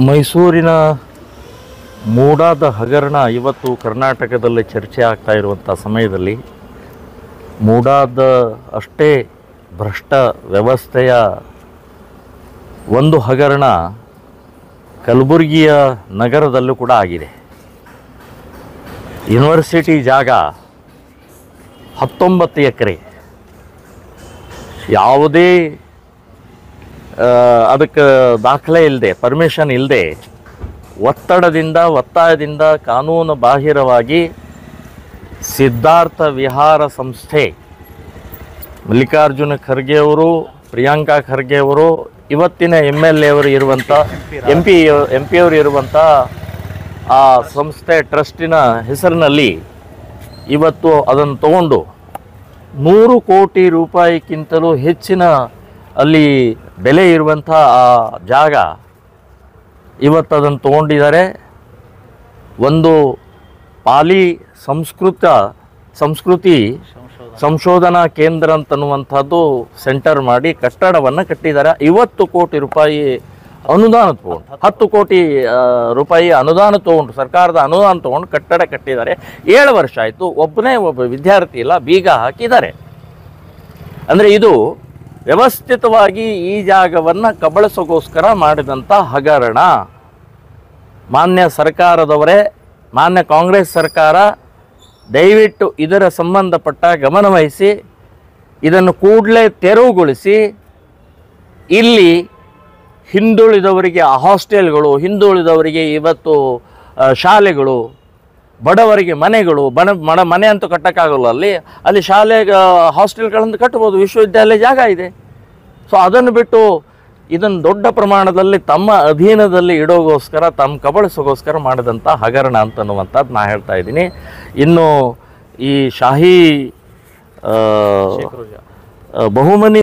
ಮೈಸೂರಿನ ಮೂಡಾದ ಹಗರಣ ಇವತ್ತು ಕರ್ನಾಟಕದಲ್ಲಿ ಚರ್ಚೆ ಆಗ್ತಾ ಇರುವಂಥ ಸಮಯದಲ್ಲಿ ಮೂಡಾದ ಅಷ್ಟೇ ಭ್ರಷ್ಟ ವ್ಯವಸ್ಥೆಯ ಒಂದು ಹಗರಣ ಕಲಬುರಗಿಯ ನಗರದಲ್ಲೂ ಕೂಡ ಆಗಿದೆ. ಯೂನಿವರ್ಸಿಟಿ ಜಾಗ 19 ಎಕರೆ, ಯಾವುದೇ ಅದಕ್ಕೆ ದಾಖಲೆ ಇಲ್ಲದೆ, ಪರ್ಮಿಷನ್ ಇಲ್ಲದೆ, ಒತ್ತಾಯದಿಂದ ಕಾನೂನು ಬಾಹಿರವಾಗಿ ಸಿದ್ಧಾರ್ಥ ವಿಹಾರ ಸಂಸ್ಥೆ, ಮಲ್ಲಿಕಾರ್ಜುನ ಖರ್ಗೆ ಅವರು, ಪ್ರಿಯಾಂಕಾ ಖರ್ಗೆ ಅವರು, ಇವತ್ತಿನ MLA ಅವರು ಇರುವಂಥ MP ಅವರು ಇರುವಂಥ ಆ ಸಂಸ್ಥೆ ಟ್ರಸ್ಟಿನ ಹೆಸರಿನಲ್ಲಿ ಇವತ್ತು ಅದನ್ನು ತಗೊಂಡು 100 ಕೋಟಿ ರೂಪಾಯಿಗಿಂತಲೂ ಹೆಚ್ಚಿನ ಅಲ್ಲಿ ಬೆಲೆ ಇರುವಂಥ ಆ ಜಾಗ ಇವತ್ತು ಅದನ್ನು ತೊಗೊಂಡಿದ್ದಾರೆ. ಒಂದು ಪಾಲಿ ಸಂಸ್ಕೃತಿ ಸಂಶೋಧನಾ ಕೇಂದ್ರ ಅಂತನ್ನುವಂಥದ್ದು ಸೆಂಟರ್ ಮಾಡಿ ಕಟ್ಟಡವನ್ನು ಕಟ್ಟಿದ್ದಾರೆ. 50 ಕೋಟಿ ರೂಪಾಯಿ ಅನುದಾನ ತೊಗೊಂಡು, 10 ಕೋಟಿ ರೂಪಾಯಿ ಅನುದಾನ ತೊಗೊಂಡು, ಸರ್ಕಾರದ ಅನುದಾನ ತೊಗೊಂಡು ಕಟ್ಟಡ ಕಟ್ಟಿದ್ದಾರೆ. 7 ವರ್ಷ ಆಯಿತು, ಒಬ್ಬ ವಿದ್ಯಾರ್ಥಿ ಇಲ್ಲ, ಬೀಗ ಹಾಕಿದ್ದಾರೆ. ಅಂದರೆ ಇದು ವ್ಯವಸ್ಥಿತವಾಗಿ ಈ ಜಾಗವನ್ನು ಕಬಳಿಸೋಗೋಸ್ಕರ ಮಾಡಿದಂಥ ಹಗರಣ. ಮಾನ್ಯ ಸರ್ಕಾರದವರೇ, ಮಾನ್ಯ ಕಾಂಗ್ರೆಸ್ ಸರ್ಕಾರ ದಯವಿಟ್ಟು ಇದರ ಸಂಬಂಧಪಟ್ಟ ಗಮನವಹಿಸಿ ಇದನ್ನು ಕೂಡಲೇ ತೆರವುಗೊಳಿಸಿ ಇಲ್ಲಿ ಹಿಂದುಳಿದವರಿಗೆ ಹಾಸ್ಟೆಲ್ಗಳು, ಹಿಂದುಳಿದವರಿಗೆ ಇವತ್ತು ಶಾಲೆಗಳು, ಬಡವರಿಗೆ ಮನೆಗಳು, ಮನೆ ಅಂತೂ ಕಟ್ಟೋಕ್ಕಾಗಲ್ಲ, ಅಲ್ಲಿ ಶಾಲೆ ಹಾಸ್ಟೆಲ್ಗಳನ್ನು ಕಟ್ಬೋದು, ವಿಶ್ವವಿದ್ಯಾಲಯ ಜಾಗ ಇದೆ. ಸೊ ಅದನ್ನು ಬಿಟ್ಟು ಇದನ್ನು ದೊಡ್ಡ ಪ್ರಮಾಣದಲ್ಲಿ ತಮ್ಮ ಅಧೀನದಲ್ಲಿ ಇಡೋಗೋಸ್ಕರ, ತಮ್ಮ ಕಬಳಿಸೋಗೋಸ್ಕರ ಮಾಡಿದಂಥ ಹಗರಣ ಅಂತನ್ನುವಂಥದ್ದು ನಾ ಹೇಳ್ತಾ ಇದ್ದೀನಿ. ಇನ್ನು ಈ ಶಾಹಿ ಬಹುಮನಿ